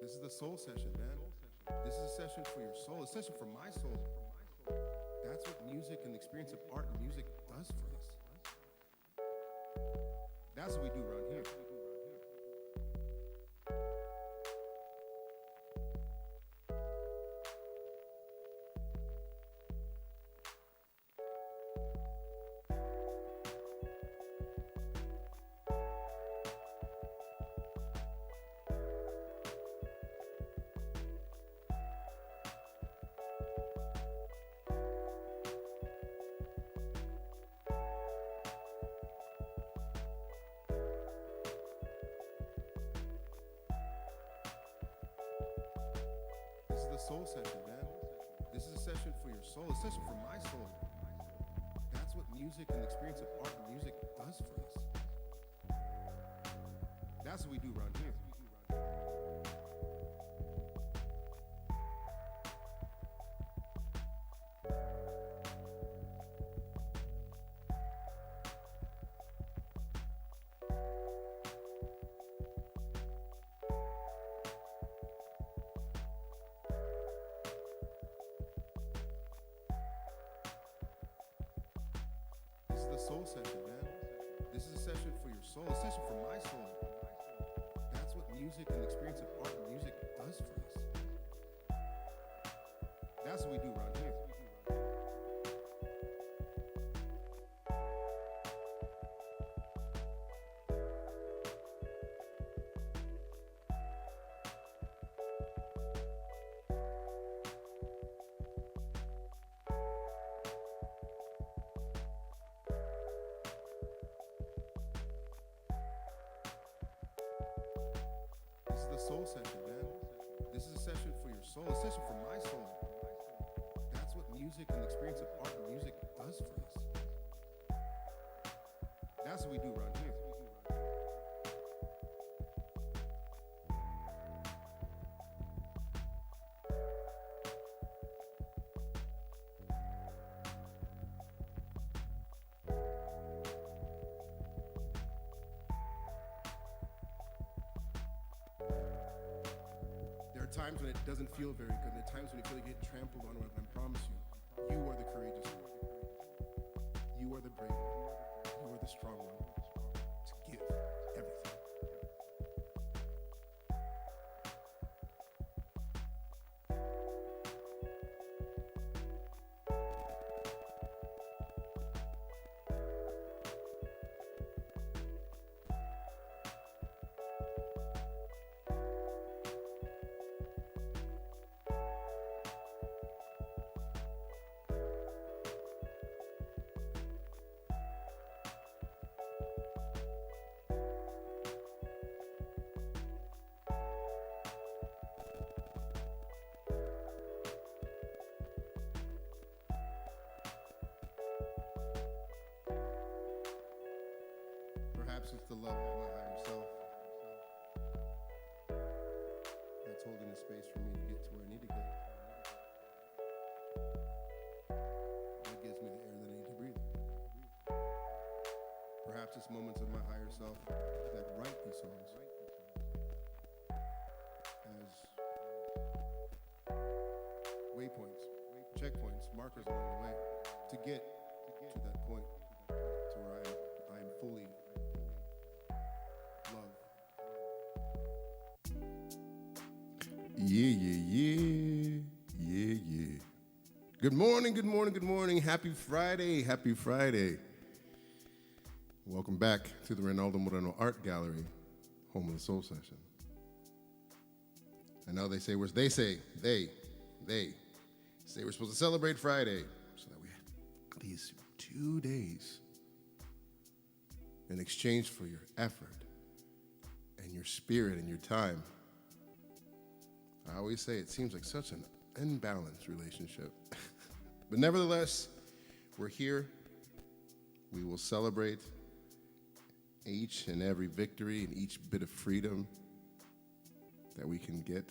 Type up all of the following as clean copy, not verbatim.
This is the soul session, man. This is a session for your soul, a session for my soul. That's what music and the experience of art and music does for us. That's what we do around here. This is the soul session, man. This is a session for your soul, a session for my soul. That's what music and the experience of art and music does for us. That's what we do around here. This is the soul session, man. This is a session for your soul, a session for my soul. That's what music and the experience of art and music does for us. That's what we do around here. This is the soul session, man. This is a session for your soul, a session for my soul. That's what music and the experience of art and music does for us. That's what we do around here. There are times when it doesn't feel very good. There are times when you feel like you get trampled on. I promise you, you are the courageous one. You are the brave one. You are the strong one to give everything. Perhaps it's the love of my higher self that's holding the space for me to get to where I need to get. That gives me the air that I need to breathe. Perhaps it's moments of my higher self that write these songs as waypoints, checkpoints, markers along the way to get to that point to where I am fully love. Yeah. Good morning. Happy Friday. Welcome back to the Reynaldo Moreno Art Gallery, home of the Soul Session. I know they say we're supposed to celebrate Friday, so that we have these 2 days in exchange for your effort and your spirit and your time. I always say it seems like such an unbalanced relationship. But nevertheless, we're here. We will celebrate each and every victory and each bit of freedom that we can get.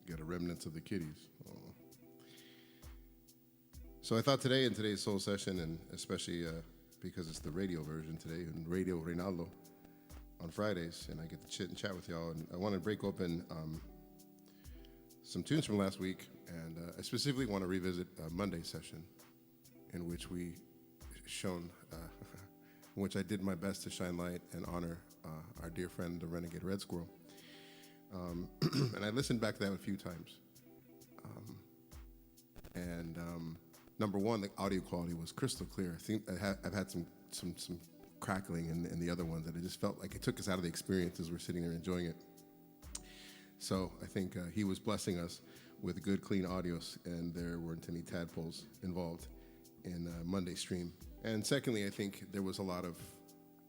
Got a remnants of the kitties. Oh. So I thought today, in today's soul session, and especially because it's the radio version today, and Radio Reynaldo, on Fridays, and I get to chit and chat with y'all. And I want to break open some tunes from last week, and I specifically want to revisit a Monday session in which in which I did my best to shine light and honor our dear friend, the Renegade Red Squirrel. And I listened back to that a few times. Number one, the audio quality was crystal clear. I think I've had some crackling in the other ones that it just felt like it took us out of the experience as we're sitting there enjoying it. So I think he was blessing us with good, clean audios, and there weren't any tadpoles involved in Monday's stream. And secondly, I think there was a lot of,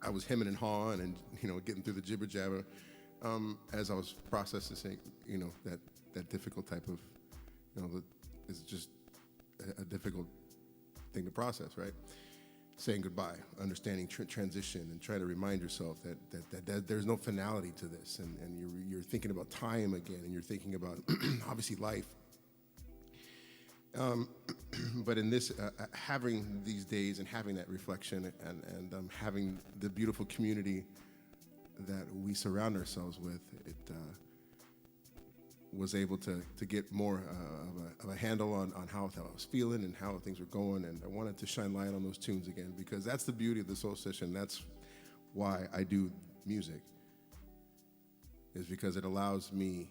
I was hemming and hawing and, getting through the jibber jabber as I was processing, that difficult type of, it's just a difficult thing to process, right? Saying goodbye, understanding transition, and try to remind yourself that there's no finality to this, and you're thinking about time again, and you're thinking about obviously life. But in this, having these days and having that reflection and having the beautiful community that we surround ourselves with, it was able to get more of a handle on how I was feeling and how things were going, and I wanted to shine light on those tunes again, because that's the beauty of the soul session. That's why I do music, is because it allows me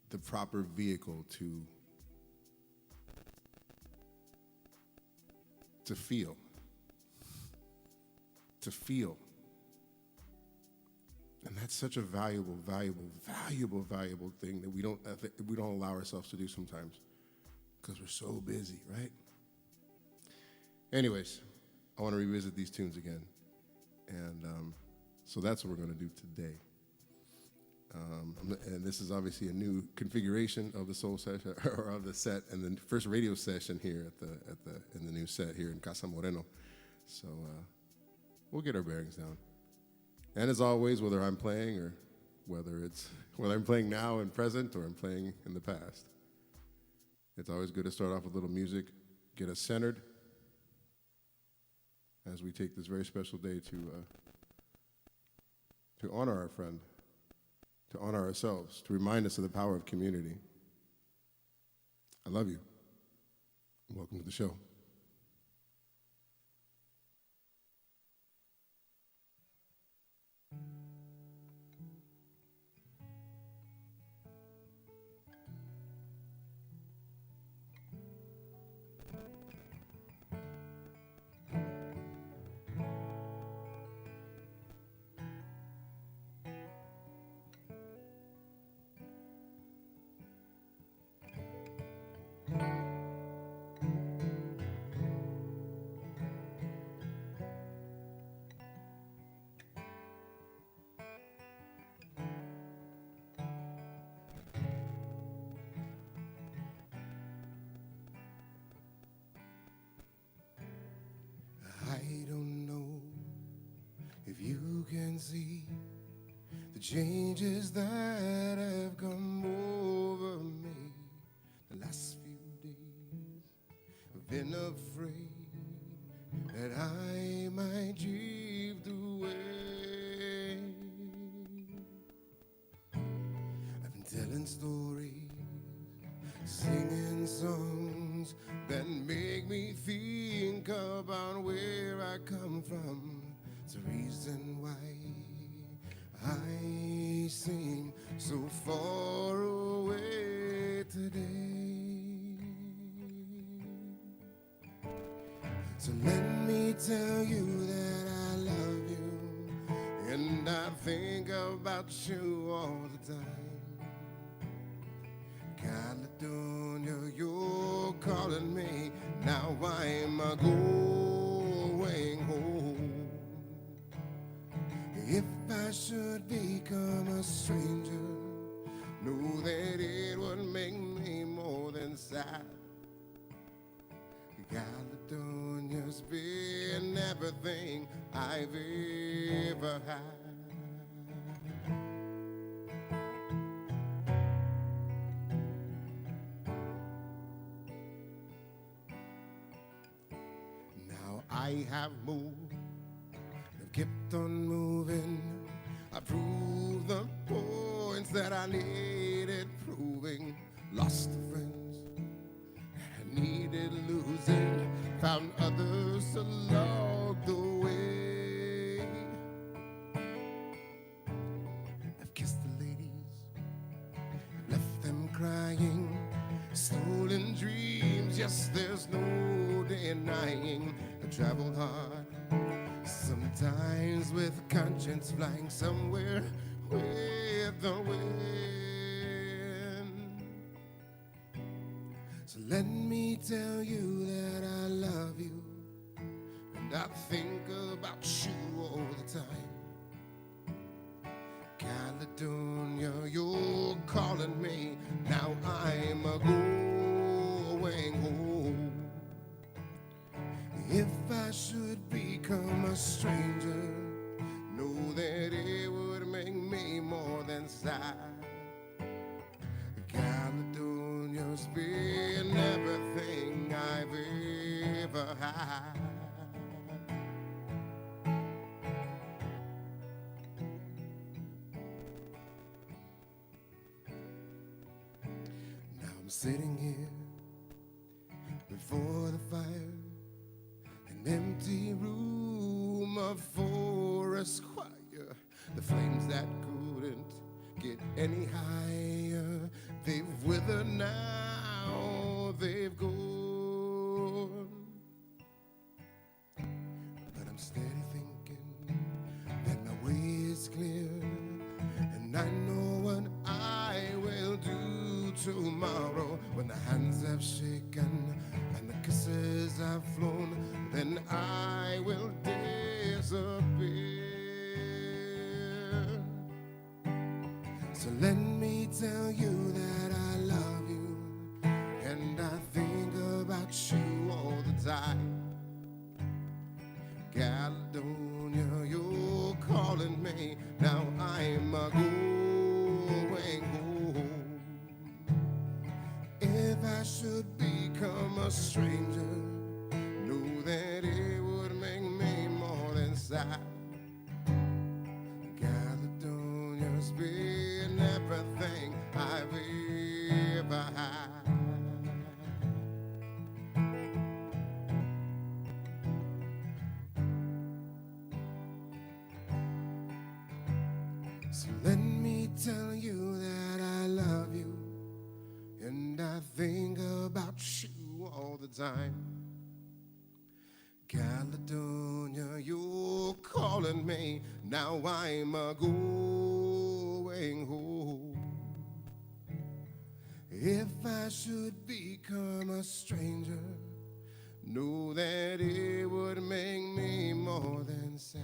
the proper vehicle to feel. And that's such a valuable thing that we don't allow ourselves to do sometimes because we're so busy, right? Anyways, I want to revisit these tunes again. And so that's what we're going to do today. And this is obviously a new configuration of the soul session, or of the set, and the first radio session here in the new set here in Casa Moreno. So we'll get our bearings down. And as always, whether I'm playing or whether I'm playing now and present or I'm playing in the past, it's always good to start off with a little music, get us centered as we take this very special day to honor our friend, to honor ourselves, to remind us of the power of community. I love you. Welcome to the show. I don't know if you can see the changes that have come over me the last few days. I've been afraid that I might drift away. I've been telling stories, singing songs that make me think about where I come from. It's the reason why I seem so far away today. So let me tell you that I love you, and I think about you all the time. Caledonia, you're calling me, now I'm going home. If I should become a stranger, know that it would make me more than sad. Caledonia's been everything I've ever had. I have moved, I've kept on moving. I proved the points that I needed proving. Lost the friends I needed losing. Found others along the way. I've kissed the ladies, left them crying. Stolen dreams, yes, there's no denying. I traveled hard, sometimes with conscience flying somewhere with the wind. So let me tell you that I love you, and I think about you all the time. Caledonia, you're calling me, now I'm a-going home. If I should become a stranger, know that it would make me more than sad. Caledonia's been everything I've ever had. Now I'm sitting here before the fire, an empty room, a forest choir. The flames that couldn't get any higher, they've withered now, they've gone. But I'm steady thinking that my way is clear, and I know what I will do tomorrow. When the hands have shaken and the kisses have flown, then I will disappear. So let me tell you that I love you, and I think about you all the time. Caledonia, you're calling me, now I'm a-going home. If I should become a stranger, know that it would make me more than sad. Caledonia's been everything I've ever had. So let me tell you that I love you, and I think about you all the time. Caledonia, you're calling me, now I'm a-going home. If I should become a stranger, know that it would make me more than sad.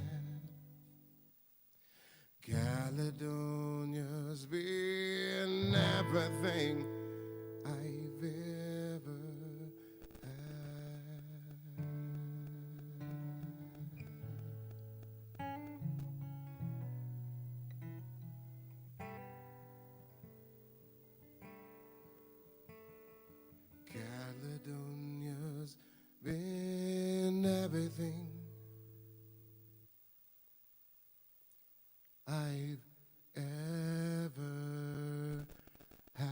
Caledonia's been everything I've ever had. Caledonia's been everything I've ever had.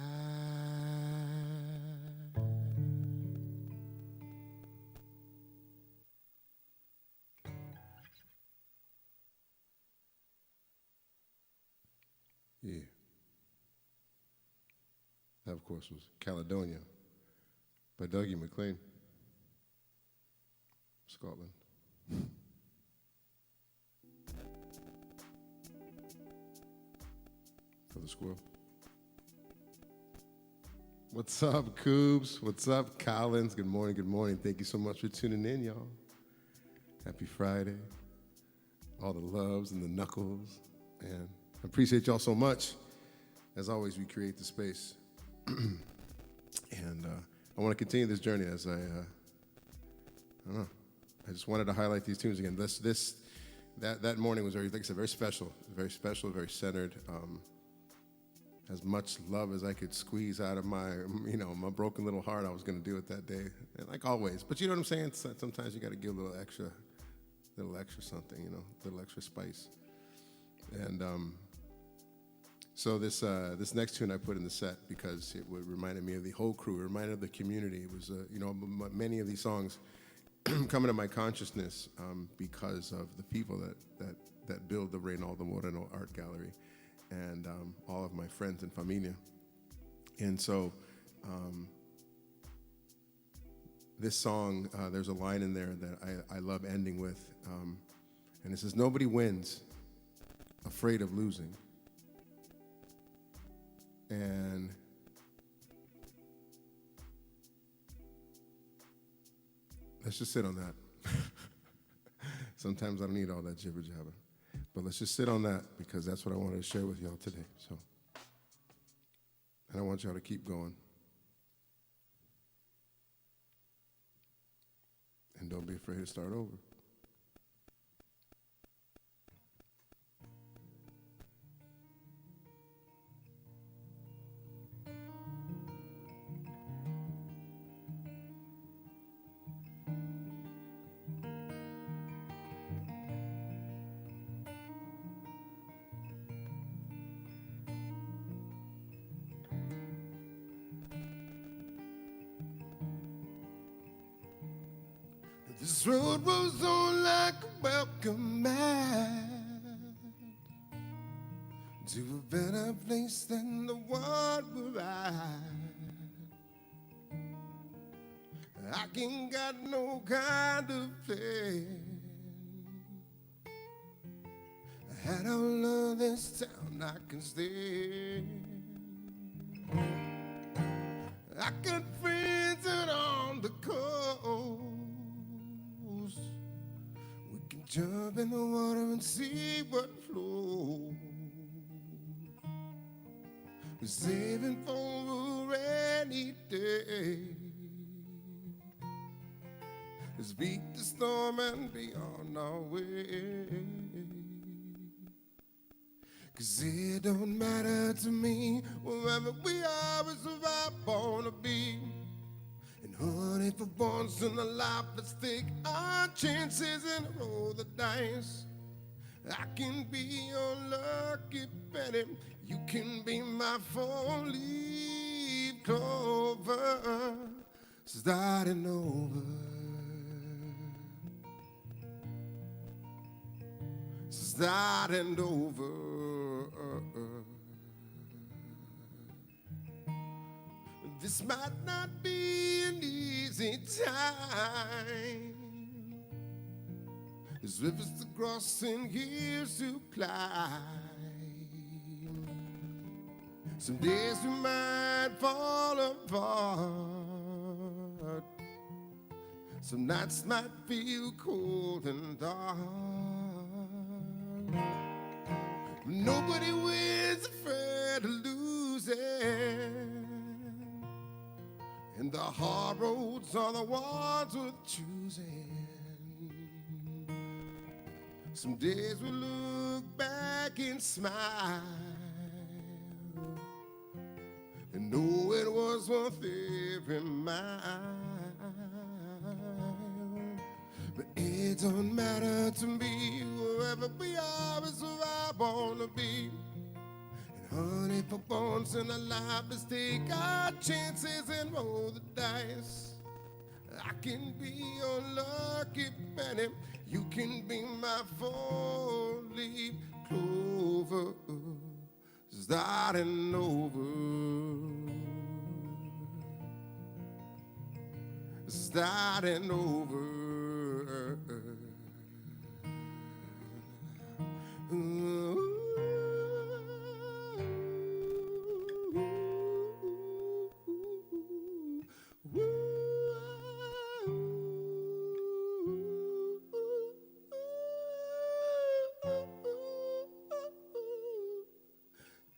Yeah. That, of course, was Caledonia by Dougie MacLean, Scotland. For the squirrel. What's up, Coobs? What's up, Collins? Good morning, good morning. Thank you so much for tuning in, y'all. Happy Friday. All the loves and the knuckles. And I appreciate y'all so much. As always, we create the space. And I want to continue this journey as I don't know. I just wanted to highlight these tunes again. That morning was very, like I said, very special, very centered. As much love as I could squeeze out of my, my broken little heart, I was going to do it that day, and like always. But you know what I'm saying? Sometimes you got to give a little extra a little extra something, you know, a little extra spice. And so this next tune I put in the set because it reminded me of the whole crew. It reminded of the community. It was, you know, many of these songs come into my consciousness because of the people that build the Reynaldo Moreno Art Gallery and all of my friends and familia. And so this song, there's a line in there that I love ending with, and it says, "Nobody wins afraid of losing." And let's just sit on that. Sometimes I don't need all that jibber jabber, but let's just sit on that because that's what I wanted to share with y'all today. So, and I want y'all to keep going. And don't be afraid to start over. This road was on like a welcome mat to a better place than the one we're at. I ain't got no kind of plan. I had all of this town I can stay. I got friends out on the coast. We can jump in the water and see what flows. We're saving for a rainy day. Let's beat the storm and be on our way. 'Cause it don't matter to me, wherever we are is where I wanna be. And honey, for once in a life, let's take our chances and roll the dice. I can be your lucky penny, you can be my four-leaf clover, starting over. Starting over. This might not be an easy time. There's rivers to cross and hills to climb. Some days we might fall apart. Some nights might feel cold and dark. Nobody wins afraid of losing. And the hard roads are the ones worth choosing. Some days we look back and smile and know it was worth every mile. But it don't matter to me, wherever we are is where I wanna be. Honey, for once in a life, let's take our chances and roll the dice. I can be your lucky penny, you can be my four-leaf clover, starting over. Starting over.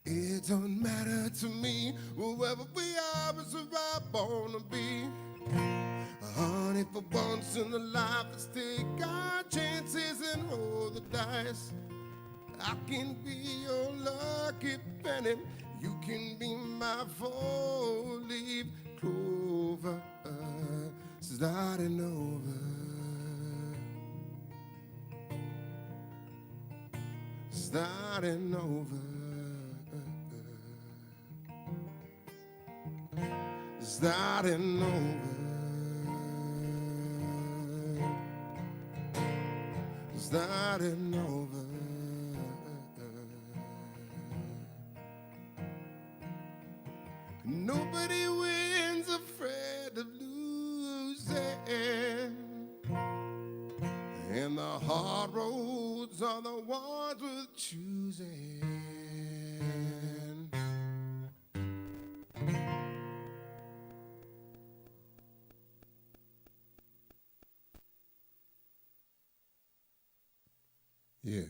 It don't matter to me, wherever we are is where I wanna be. Honey, for once in a life, let's take our chances and roll the dice. I can be your lucky penny, you can be my four-leaf clover, starting over. starting over. Starting over. Starting over. Nobody wins afraid of losing, and the hard roads are the ones worth choosing. Yeah.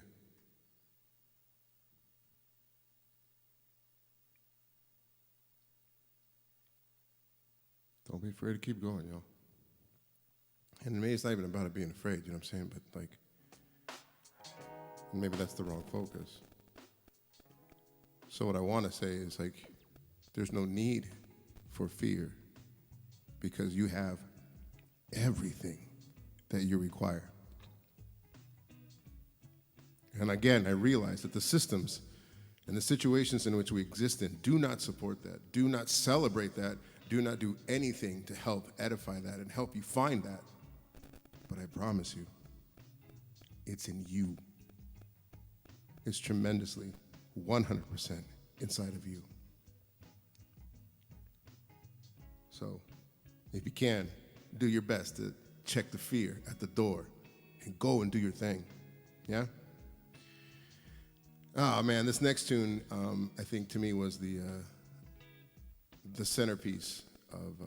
Don't be afraid to keep going, y'all. And maybe it's not even about it being afraid, you know what I'm saying? But like, maybe that's the wrong focus. So what I want to say is like, there's no need for fear because you have everything that you require. And again, I realize that the systems and the situations in which we exist in do not support that, do not celebrate that, do not do anything to help edify that and help you find that. But I promise you, it's in you. It's tremendously, 100% inside of you. So, if you can, do your best to check the fear at the door and go and do your thing. Yeah? Oh man, this next tune, I think to me was the centerpiece of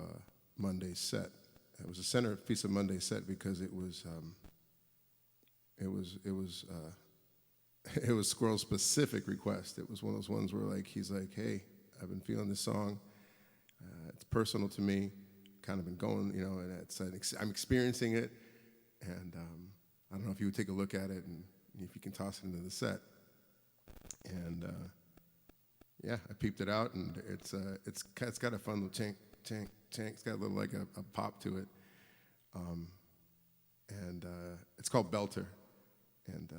Monday's set. It was a centerpiece of Monday's set because it was Squirrel's specific request. It was one of those ones where like he's like, hey, I've been feeling this song. It's personal to me. Kind of been going, you know, and I'm experiencing it. And I don't know if you would take a look at it and if you can toss it into the set. And yeah, I peeped it out, and it's got a fun little chink, chink, chink. It's got a little like a pop to it, and it's called Belter. And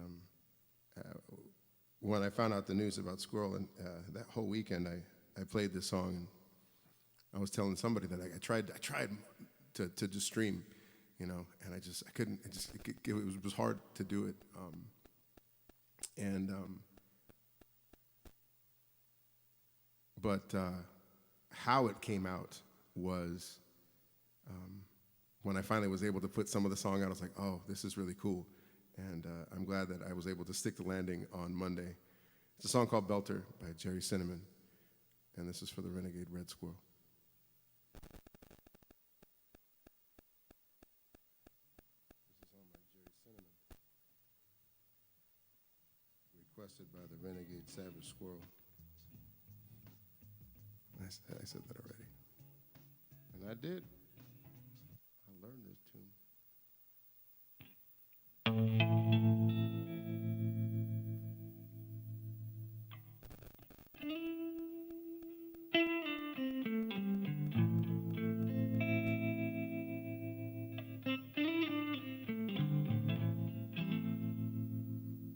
when I found out the news about Squirrel, and that whole weekend, I played this song, and I was telling somebody that I tried to just stream, you know, and I couldn't. It was hard to do it, But how it came out was when I finally was able to put some of the song out, I was like, oh, this is really cool. And I'm glad that I was able to stick the landing on Monday. It's a song called Belter by Jerry Cinnamon. And this is for the Renegade Red Squirrel. This is song by Jerry Cinnamon, requested by the Renegade Savage Squirrel. I said that already. And I did. I learned this tune.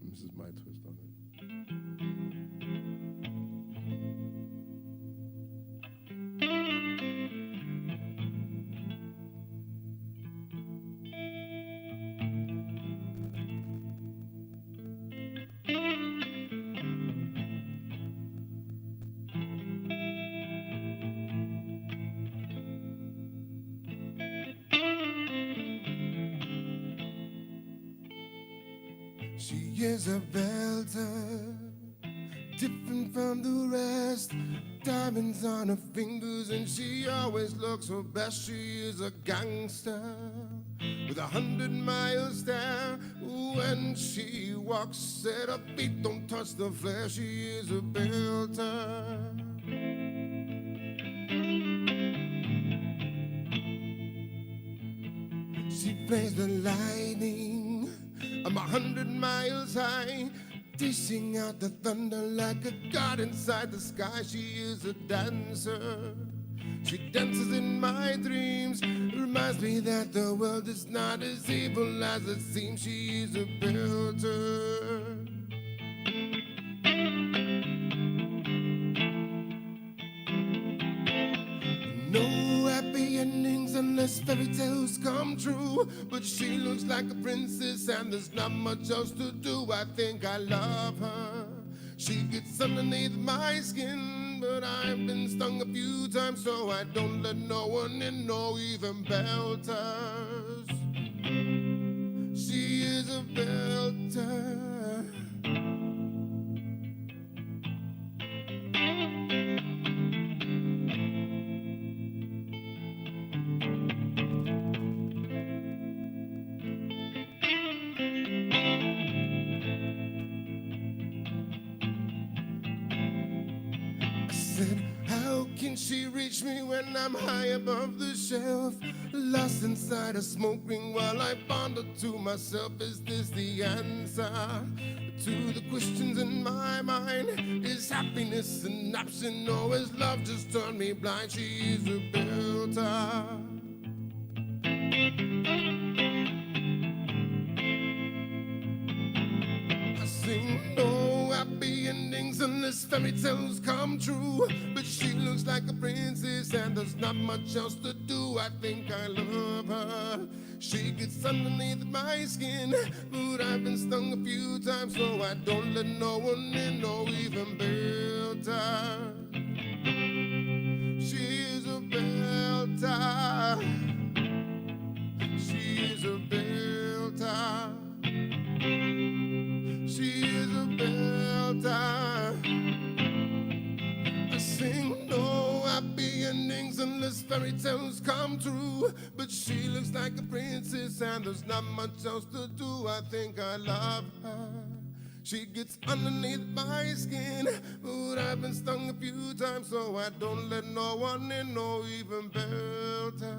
This is my twist on it. She is a belter, different from the rest. Diamonds on her fingers and she always looks her best. She is a gangster with 100 miles stare. When she walks, said her feet don't touch the flesh. She is a belter. She plays the lightning, I'm 100 miles high, dishing out the thunder like a god inside the sky. She is a dancer, she dances in my dreams, reminds me that the world is not as evil as it seems. She is a belter. endings unless fairy tales come true. But she looks like a princess and there's not much else to do. I think I love her. She gets underneath my skin, but I've been stung a few times, so I don't let no one in, no even belters. She is a belter. How can she reach me when I'm high above the shelf? Lost inside a smoke ring while I ponder to myself, is this the answer to the questions in my mind? Is happiness an option or is love just turned me blind? She is a belter. I sing no happy endings unless fairy tales come true. But she looks like a princess and there's not much else to do. I think I love her. She gets underneath my skin, but I've been stung a few times, so I don't let no one in, no even belter. She is a belter. She is a belter. She is a belter. I sing no happy endings unless fairy tales come true. But she looks like a princess and there's not much else to do. I think I love her. She gets underneath my skin, but I've been stung a few times, so I don't let no one in, no even belter.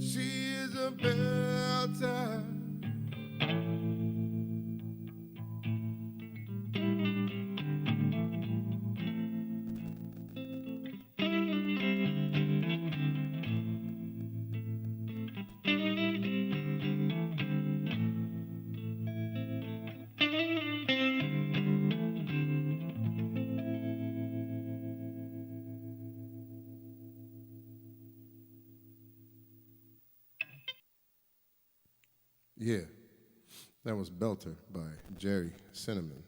She is a belter. Yeah, that was Belter by Jerry Cinnamon.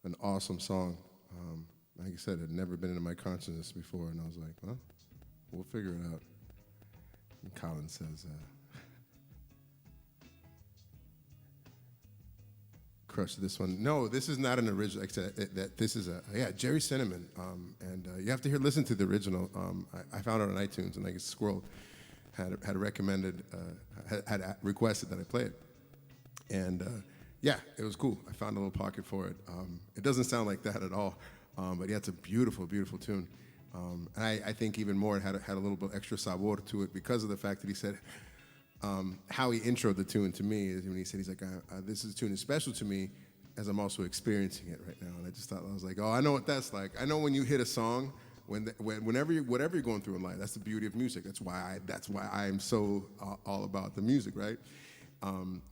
An awesome song. Like I said, it had never been into my consciousness before, and I was like, well, we'll figure it out. And Colin says, crush this one. No, this is not an original. Like I said, this is Jerry Cinnamon. And you have to listen to the original. I found it on iTunes, and I guess Squirrel had recommended, had requested that I play it. And yeah, it was cool. I found a little pocket for it. It doesn't sound like that at all, but yeah, it's a beautiful, beautiful tune. And I think even more, it had a little bit extra sabor to it because of the fact that he said, how he introed the tune to me is when he said, he's like, this tune is special to me as I'm also experiencing it right now. And I just thought, I was like, oh, I know what that's like. I know when you hit a song, whatever you're going through in life, that's the beauty of music. That's why I'm so all about the music, right?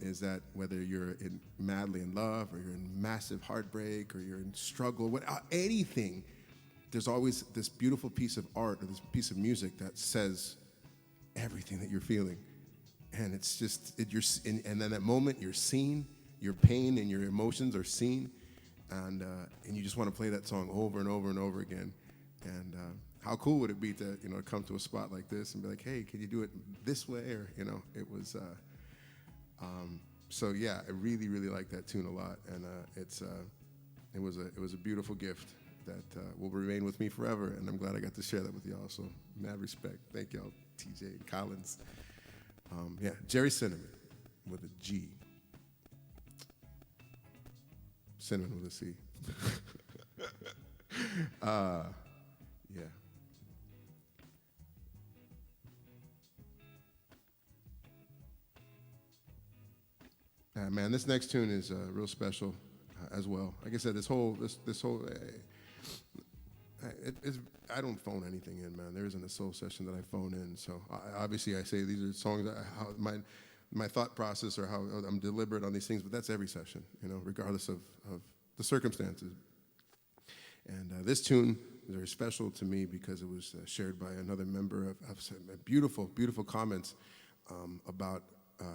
Is that whether you're madly in love or you're in massive heartbreak or you're in struggle, anything, there's always this beautiful piece of art or this piece of music that says everything that you're feeling. And it's just, and then that moment you're seen, your pain and your emotions are seen, and you just want to play that song over and over and over again. And how cool would it be to come to a spot like this and be like, hey, can you do it this way? Or it was. So yeah, I really, really like that tune a lot, and it was a beautiful gift that will remain with me forever. And I'm glad I got to share that with y'all. So mad respect. Thank y'all, TJ and Collins. Yeah, Jerry Cinnamon with a G. Cinnamon with a C. Yeah. Man, this next tune is real special as well. Like I said, this whole I don't phone anything in, man. There isn't a soul session that I phone in. So obviously, I say these are songs that how my thought process or how I'm deliberate on these things. But that's every session, regardless of the circumstances. And this tune very special to me because it was shared by another member of some beautiful, beautiful comments about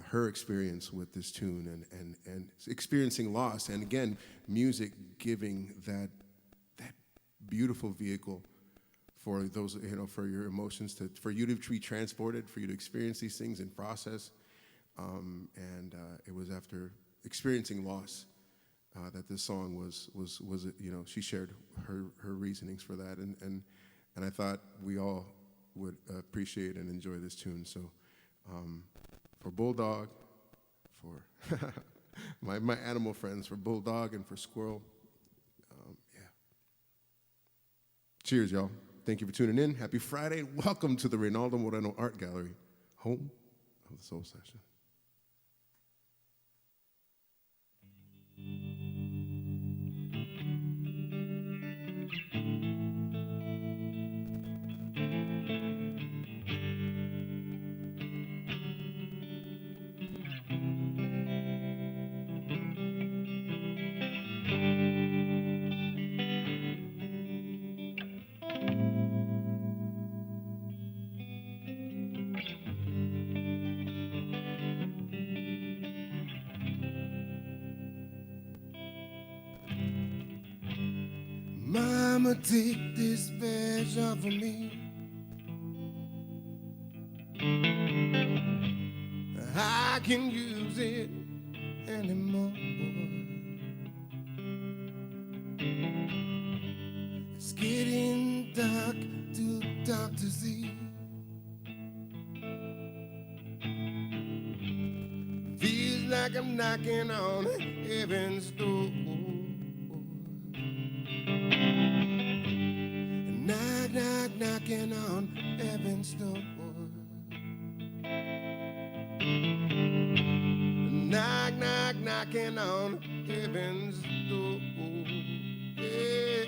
her experience with this tune and experiencing loss. And again, music giving that beautiful vehicle for those, for your emotions, for you to be transported, for you to experience these things and process. It was after experiencing loss that this song was she shared her reasonings for that, and I thought we all would appreciate and enjoy this tune. So for Bulldog, for my animal friends, for Bulldog and for Squirrel, yeah. Cheers, y'all. Thank you for tuning in. Happy Friday. Welcome to the Reynaldo Moreno Art Gallery, home of the Soul Session. Mama, take this veg off of me. I can't use it anymore. It's getting dark, too dark to see. Feels like I'm knocking on heaven's door. Knock, knock, knocking on heaven's door. Knock, knock, knocking on heaven's door. Yeah.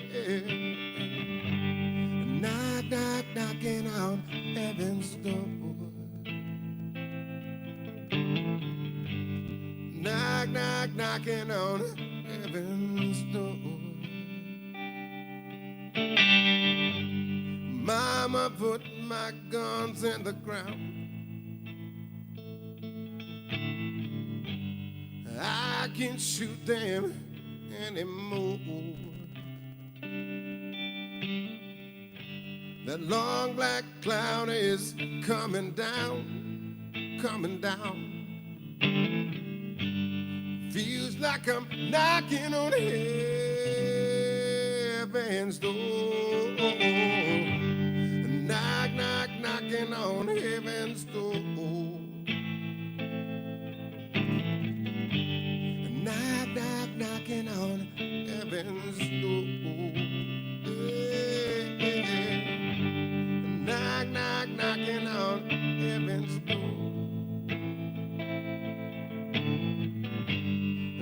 Knock, knock, knocking on heaven's door. Knock, knock, knocking on heaven's door. Mama put my guns in the ground. I can't shoot them anymore. That long black cloud is coming down, coming down. Feels like I'm knocking on heaven's door. Knock, knock, knocking on heaven's door. Knock, knock, knocking on heaven's door. Yeah. Knock, knock, knocking on heaven's door.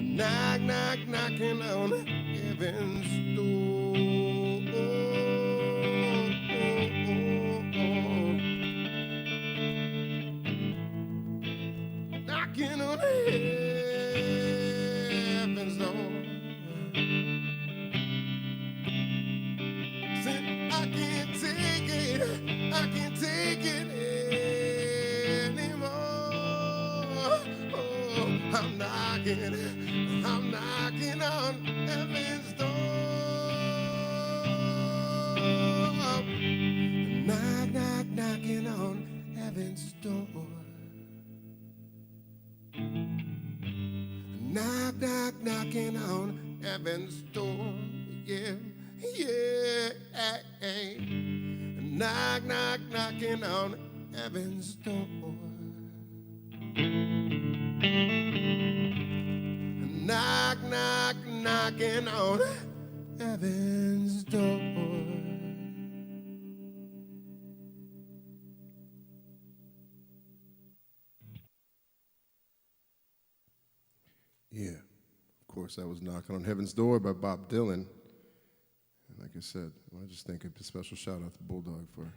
Knock, knock, knocking on heaven's door. Knocking on heaven's door. Said, I can't take it, I can't take it anymore. Oh, I'm knocking on heaven's door. Knock, knock, knocking on heaven's door. Knock, knock, knocking on heaven's door. Yeah, yeah. Knock, knock, knocking on heaven's door. Knock, knock, knocking on heaven's door. Yeah, of course, that was Knocking on Heaven's Door by Bob Dylan. And like I said, I want to just thank a special shout out to Bulldog for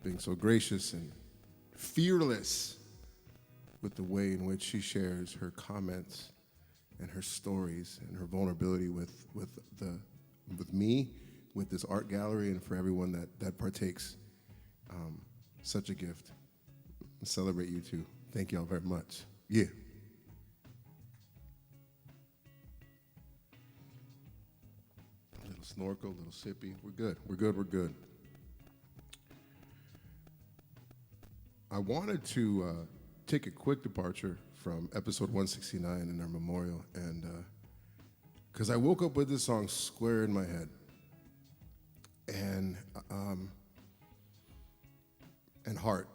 being so gracious and fearless with the way in which she shares her comments and her stories and her vulnerability with the with me, with this art gallery, and for everyone that partakes. Such a gift. I celebrate you too. Thank you all very much. Yeah. A little snorkel, a little sippy. We're good. We're good. We're good. I wanted to take a quick departure from episode 169 in our memorial, and because I woke up with this song square in my head, and heart,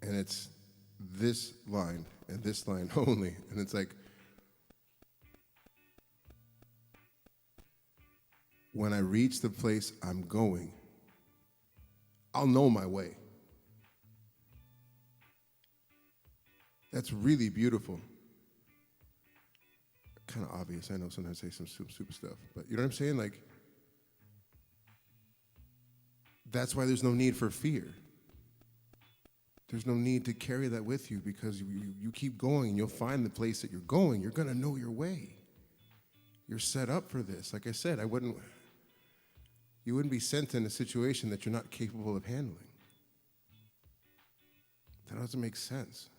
and it's this line and this line only, and it's like, when I reach the place I'm going, I'll know my way. That's really beautiful. Kind of obvious. I know sometimes I say some stupid stuff, but you know what I'm saying? Like, that's why there's no need for fear. There's no need to carry that with you, because you keep going and you'll find the place that you're going. You're going to know your way. You're set up for this. Like I said, you wouldn't be sent in a situation that you're not capable of handling. That doesn't make sense.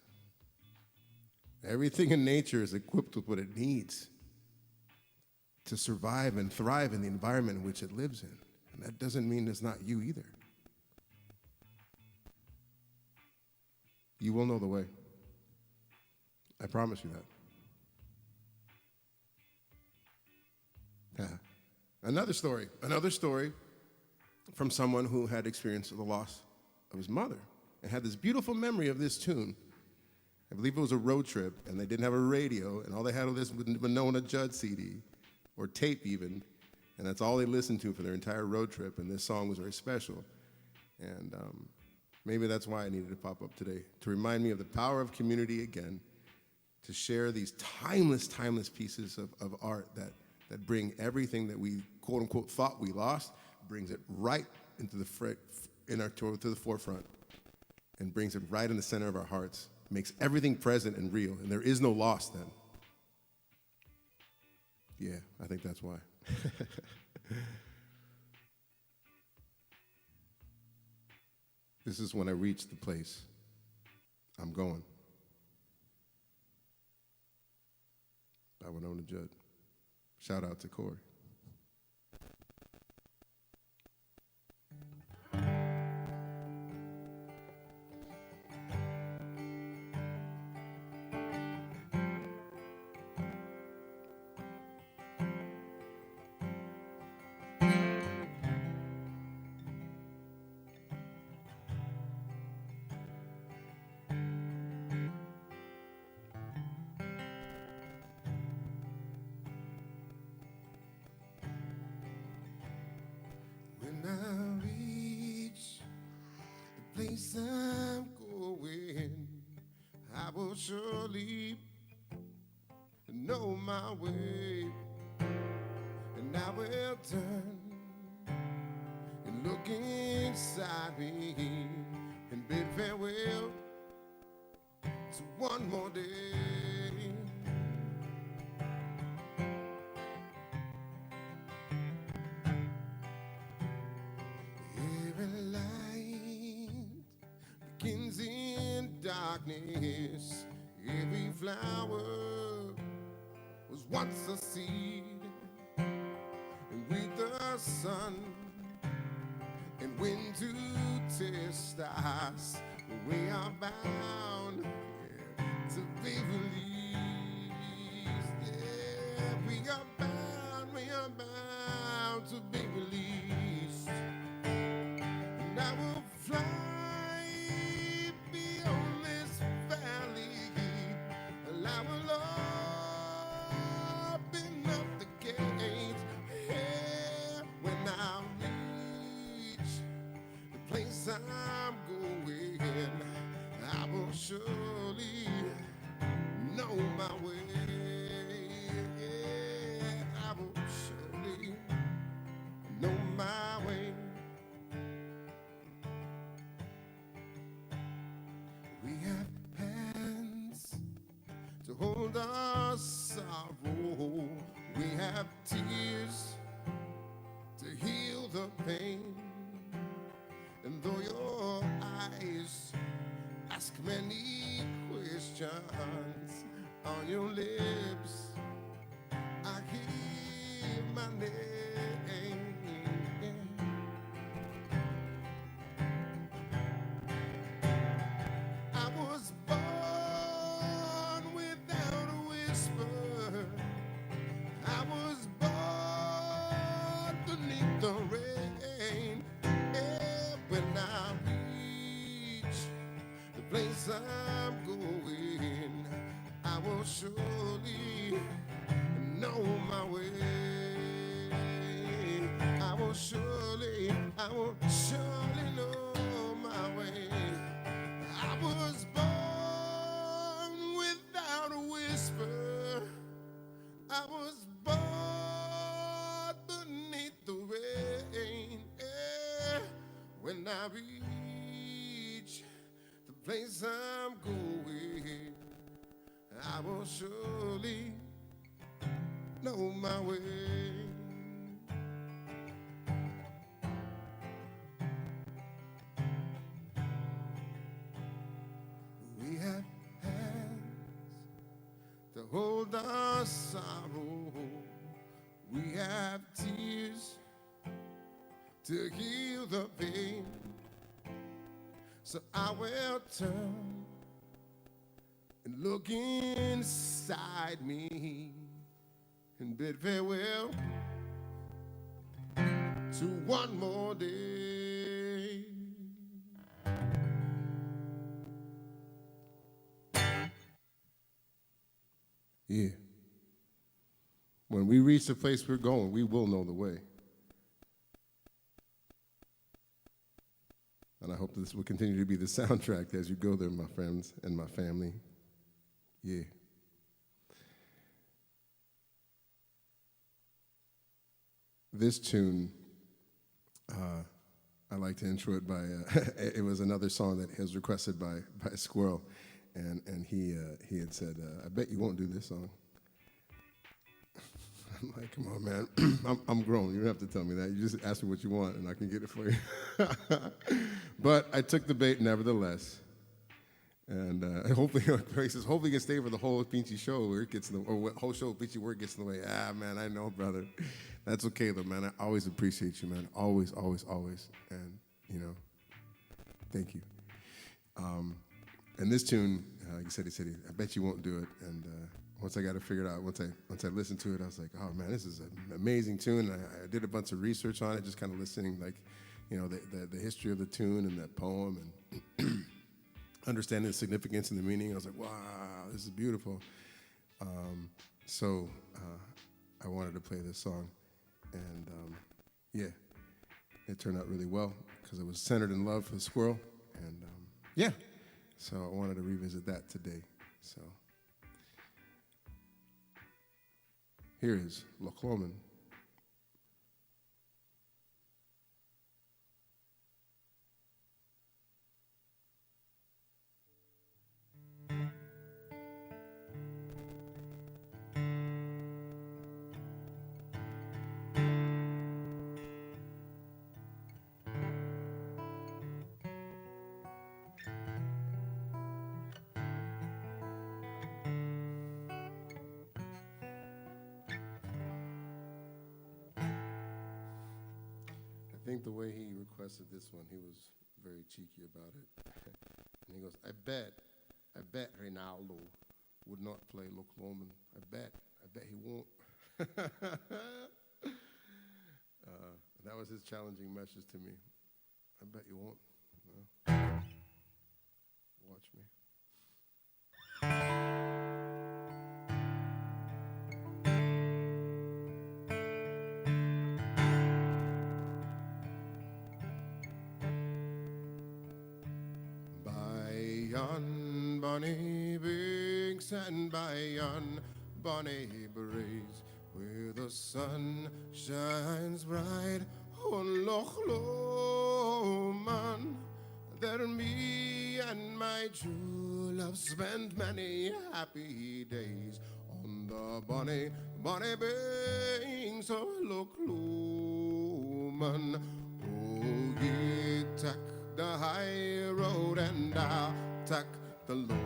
Everything in nature is equipped with what it needs to survive and thrive in the environment in which it lives in. And that doesn't mean it's not you either. You will know the way. I promise you that. Yeah. Another story from someone who had experienced the loss of his mother and had this beautiful memory of this tune. I believe it was a road trip, and they didn't have a radio, and all they had was this Winona Judd CD, or tape even, and that's all they listened to for their entire road trip, and this song was very special. And maybe that's why I needed to pop up today, to remind me of the power of community again, to share these timeless pieces of art that bring everything that we, quote unquote, thought we lost, brings it right into to the forefront, and brings it right in the center of our hearts, makes everything present and real, and there is no loss then. Yeah, I think that's why. This is when I reach the place I'm going. By Winona Judd. Shout out to Corey. When I reach the place I'm going, I will surely know my way, and I will turn and look inside me and bid farewell to one more day. Every light begins in darkness. Every flower was once a seed, and with the sun and wind to test us, we are bound, yeah, to be released. Yeah, we are bound to be released. And I will fly beyond this valley, and I will open up the gates. Yeah, when I reach the place I'm going, I will surely know my way. Yeah, I will surely know my way. We have hands to hold our sorrow. We have tears to heal the pain. And though your eyes ask many questions, on your lips I hear my name. I was born without a whisper. I was born beneath the rain. And when I reach the place I'm going, I will surely know my way. I will surely know my way. I was born without a whisper. I was born beneath the rain. Yeah. When I reach the place I'm going, I will surely know my way. We have hands to hold our sorrow. We have tears to heal the pain. So I will turn and look inside me and bid farewell to one more day. Yeah. When we reach the place we're going, we will know the way. And I hope this will continue to be the soundtrack as you go there, my friends and my family. Yeah. This tune, I like to intro it by, it was another song that was requested by Squirrel, and he had said, I bet you won't do this song. I'm like, come on, man, I'm grown. You don't have to tell me that. You just ask me what you want, and I can get it for you. But I took the bait nevertheless. And hopefully, he says, hopefully you can stay for the whole Pinchy show where it gets in the, or whole show Pinchy where it gets in the way. Ah, man, I know, brother. That's okay, though, man. I always appreciate you, man. Always, always, always. And, you know, thank you. And this tune, like you said, he said, I bet you won't do it. And once I got it figured out, once I listened to it, I was like, oh, man, this is an amazing tune. And I did a bunch of research on it, just kind of listening, like, you know, the history of the tune and that poem and understanding the significance and the meaning. I was like, wow, this is beautiful. So I wanted to play this song. And yeah, it turned out really well because it was centered in love for the squirrel. And yeah, so I wanted to revisit that today. So here is Loch Lomond. I think the way he requested this one, he was very cheeky about it. And he goes, I bet Reynaldo would not play Loch Lomond. I bet he won't. That was his challenging message to me. I bet you won't. Well, watch me. Yon bonny banks and by yon bonny braes, where the sun shines bright on Loch Lomond, there me and my true love spent many happy days. On the the bonny, bonny banks of Loch Lomond. Oh, ye take the high road and I'll take the low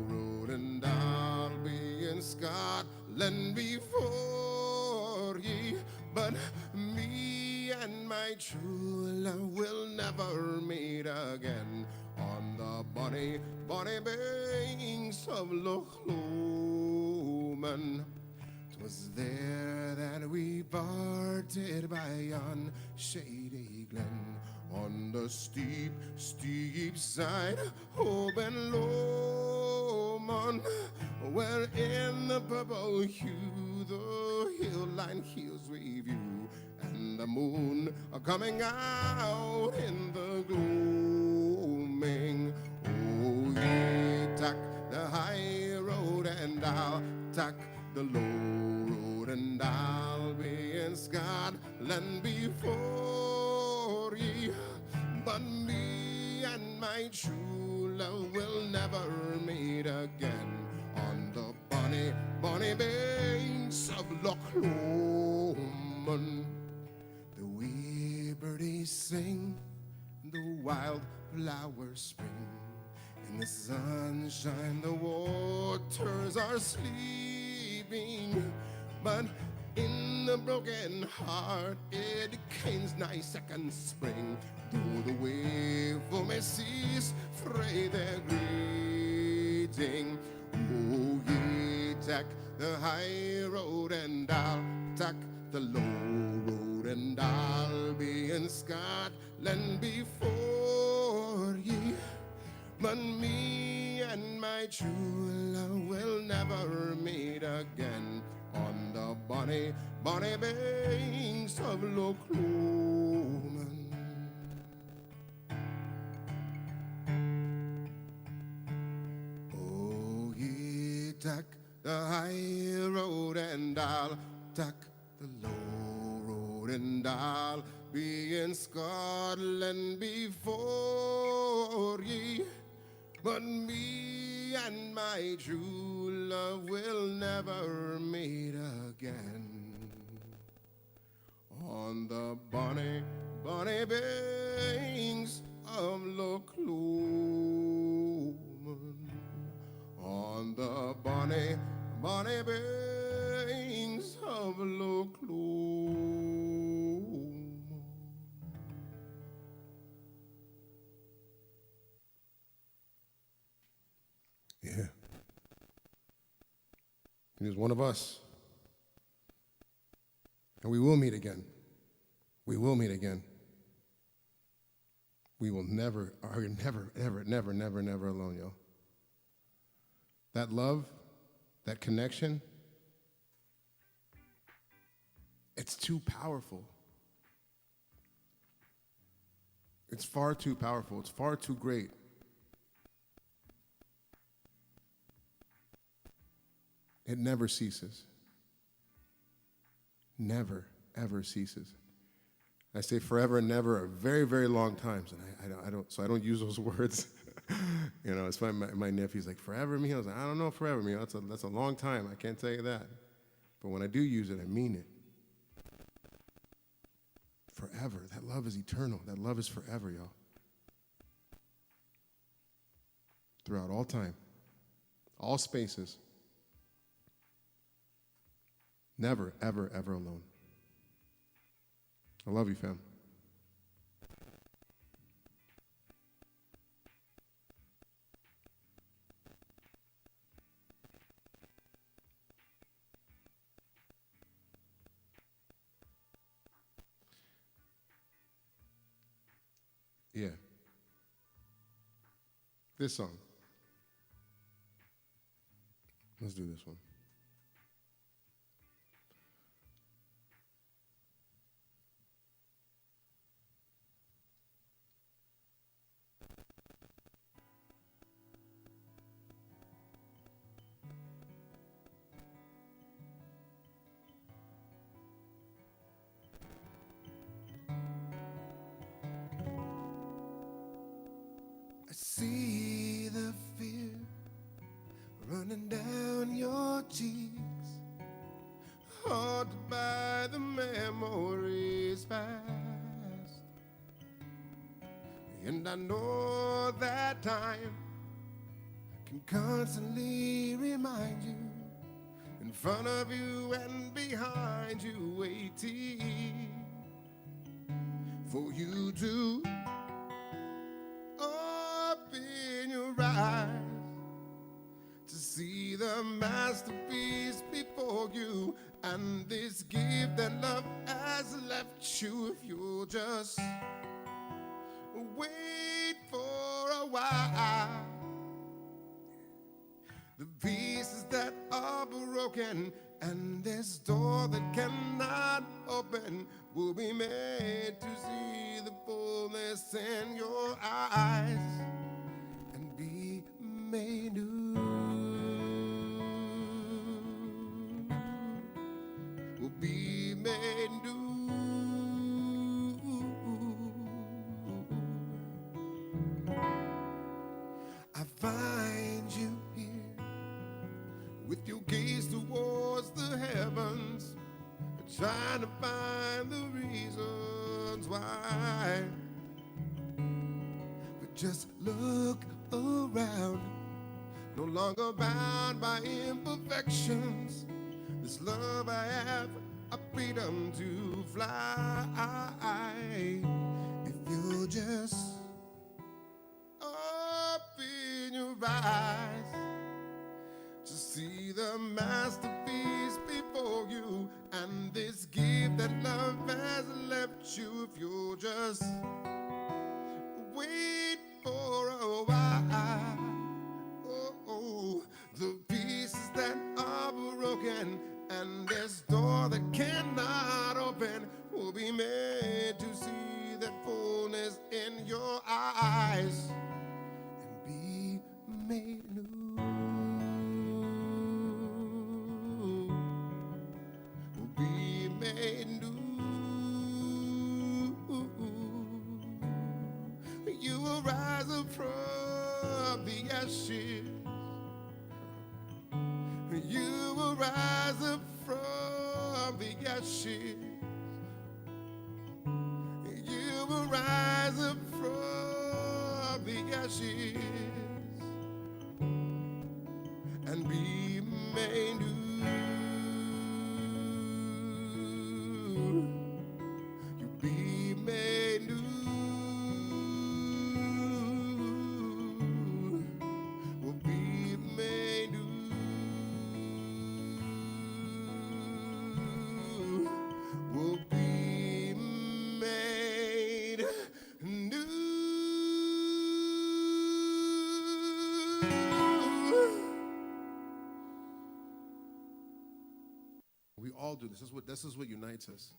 road, and I'll be in Scotland before ye. But me and my true love will never meet again on the bonny, bonny banks of Loch Lomond. 'Twas there that we parted by yon shady glen, on the steep, steep side of Ben Lomond, where in the purple hue the hill line hills review, and the moon coming out in the gloaming. Oh, ye take the high road and I'll take the low road, and I'll be in Scotland before ye. But me and my true love will never meet again on the bonny, bonny banks of Loch Lomond. The wee birdies sing, the wild flowers spring. In the sunshine the waters are sleeping, but in the broken heart it comes nigh second spring. Though the wave may cease fray their greeting. Oh, ye take the high road and I'll take the low road, and I'll be in Scotland before ye. But me and my true love will never meet again on the bonny, bonny banks of Loch Lomond. Oh, ye take the high road and I'll take the low road, and I'll be in Scotland before ye. But me and my true love will never meet again on the bonny, bonny banks of Loch Lomond. On the bonny, bonny banks of Loch Lomond. Yeah. He is one of us. And we will meet again. We will meet again. We will never, never, ever, never, never, never alone, yo. That love, that connection, it's too powerful. It's far too powerful. It's far too great. It never ceases. Never, ever ceases. I say forever and never a very, very long times, and I don't use those words. You know, it's my nephew's like, forever me? I was like, I don't know forever me. That's a long time. I can't tell you that. But when I do use it, I mean it. Forever. That love is eternal. That love is forever, y'all. Throughout all time, all spaces. Never, ever, ever alone. I love you, fam. Yeah. This song. Let's do this one. I see the fear running down your cheeks. And I know that time can constantly remind you, in front of you and behind you, waiting for you to open your eyes to see the masterpiece before you, and this gift that love has left you. If you'll just wait for a while, the pieces that are broken and this door that cannot open will be made to see the fullness in your eyes and be made new. Will be made new. I find you here with your gaze towards the heavens, trying to find the reasons why. But just look around, no longer bound by imperfections. This love I have, a freedom to fly. If you'll just open your eyes to see the masterpiece before you, and this gift that love has left you. If you'll just wait for a while, oh, the pieces that are broken and this door that cannot open will be made to see that fullness in your eyes and be made new. Will be made new. You will rise up from the ashes. You will rise up from the ashes. You will rise up from the ashes and be made new. You be made new. Will be made new. Will be made new. We all do this. This is what unites us.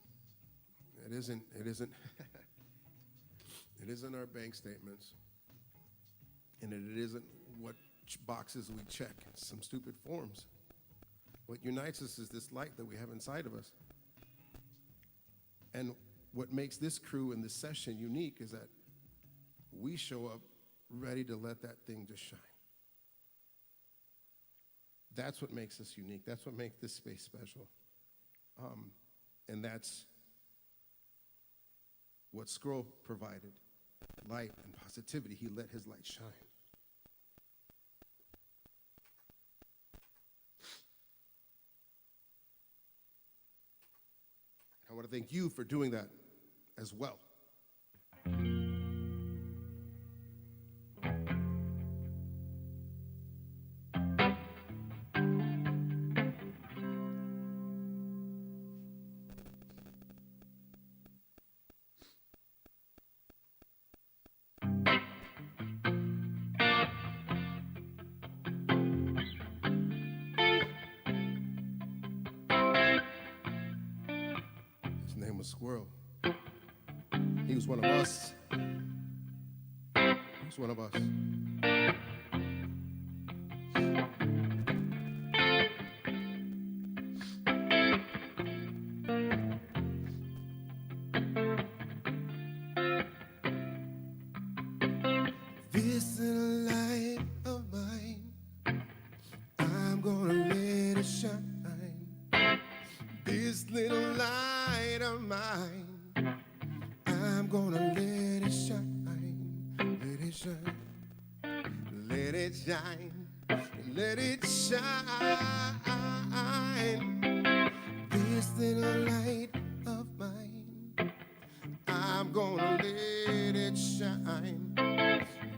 It isn't it isn't our bank statements, and it isn't what boxes we check, some stupid forms. What unites us is this light that we have inside of us. And what makes this crew and this session unique is that we show up ready to let that thing just shine. That's what makes us unique. That's what makes this space special. And that's what Scroll provided, light and positivity. He let his light shine. I want to thank you for doing that as well. His name was Squirrel. He was one of us. He was one of us. This little light of mine, I'm gonna let it shine. This little light of mine, I'm gonna let it shine. shine. Let it shine. Let it shine. This little light of mine, I'm gonna let it shine.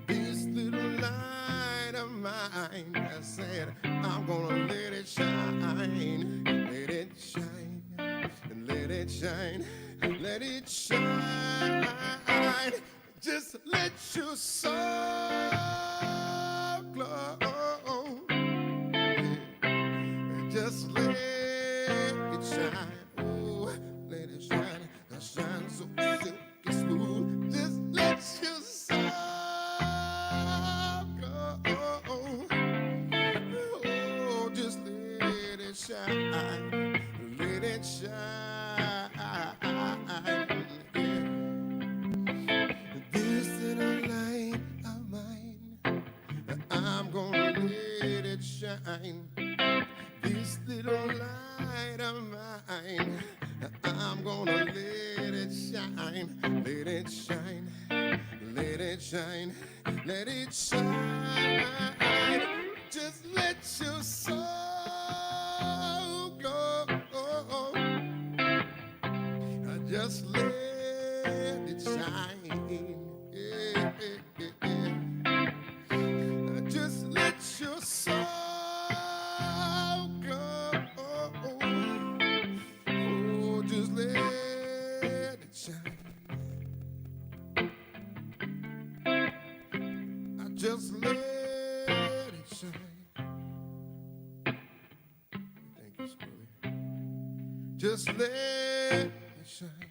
This little light of mine, I said, I'm gonna let it shine. Let it shine. Let it shine. Let it shine. Just let your soul glow. Just let it shine. Oh, let it shine. Shine so silky smooth. Just let your soul glow. Oh, just let it shine. Let it shine. This little light of mine, I'm gonna let it shine. This little light of mine, I'm gonna let it shine. Let it shine. Let it shine. Let it shine. Just let your soul glow. Just let it shine. Yeah, yeah, yeah. Just let your soul glow. Oh, just let it shine. Just let it shine. Thank you, Scully. Just let it shine.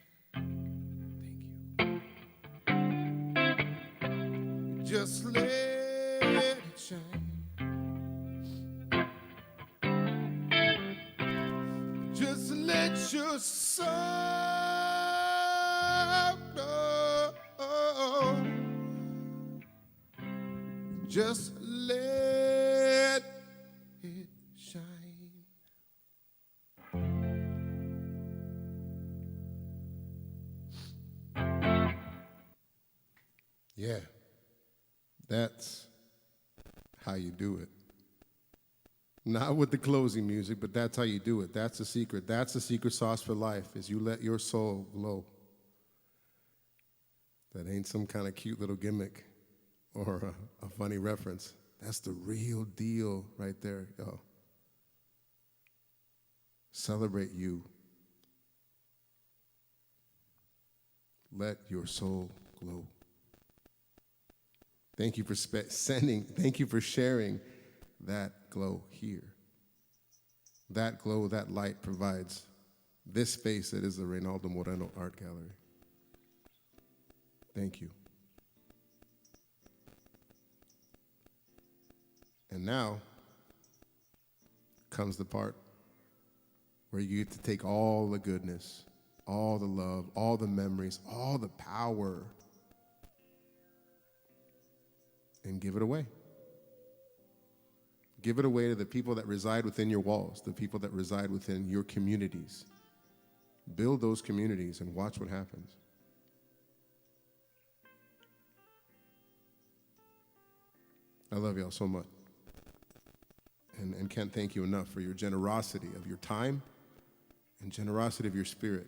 Just let it shine. Just let your soul glow. Just let it shine. Yeah. That's how you do it. Not with the closing music, but that's how you do it. That's the secret. That's the secret sauce for life, is you let your soul glow. That ain't some kind of cute little gimmick or a funny reference. That's the real deal right there, y'all. Celebrate you. Let your soul glow. Thank you for thank you for sharing that glow here. That glow, that light provides this space that is the Reynaldo Moreno Art Gallery. Thank you. And now comes the part where you get to take all the goodness, all the love, all the memories, all the power, and give it away. Give it away to the people that reside within your walls, the people that reside within your communities. Build those communities and watch what happens. I love y'all so much. And can't thank you enough for your generosity of your time and generosity of your spirit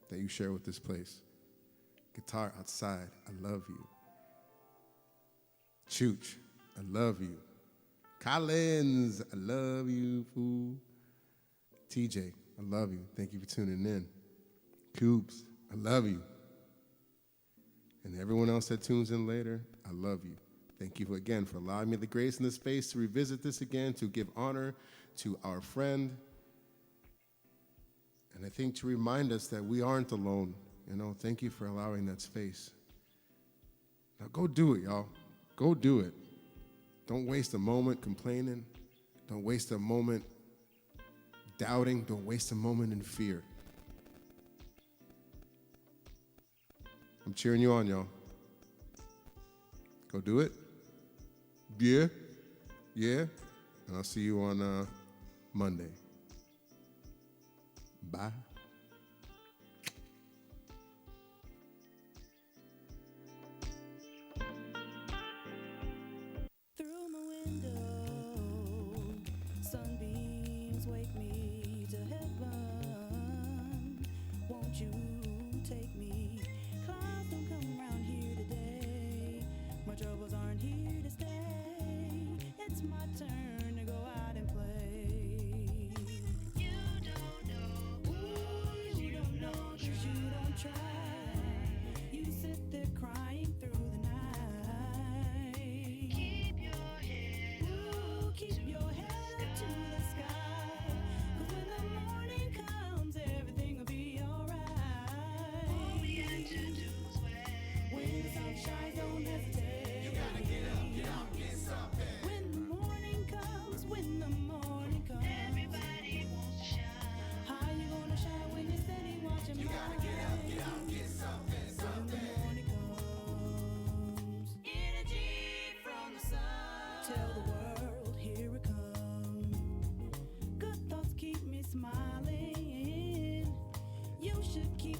that you share with this place. Guitar outside, I love you. Chooch, I love you. Collins, I love you, fool. TJ, I love you. Thank you for tuning in. Coops, I love you. And everyone else that tunes in later, I love you. Thank you again for allowing me the grace and the space to revisit this again, to give honor to our friend. And I think to remind us that we aren't alone. Thank you for allowing that space. Now go do it, y'all. Go do it. Don't waste a moment complaining. Don't waste a moment doubting. Don't waste a moment in fear. I'm cheering you on, y'all. Go do it. Yeah. And I'll see you on Monday. Bye. you take me. Clouds don't come around here today. My troubles aren't here to stay. It's my turn to go out and play. You don't know. Ooh, you don't know 'cause you don't try. You sit there crying through the night. Keep your head up. Keep your head up to the sky. 'Cause when the morning comes, everything will be alright. All we have to do is wait. When the sun shines, don't hesitate. You gotta get up, get something. When the morning comes, everybody wants to shine. How you gonna shine when you're steady watching? You gotta get up, get something, something. When the morning comes, energy from the sun. Tell the world, here it comes. Good thoughts keep me smiling. You should keep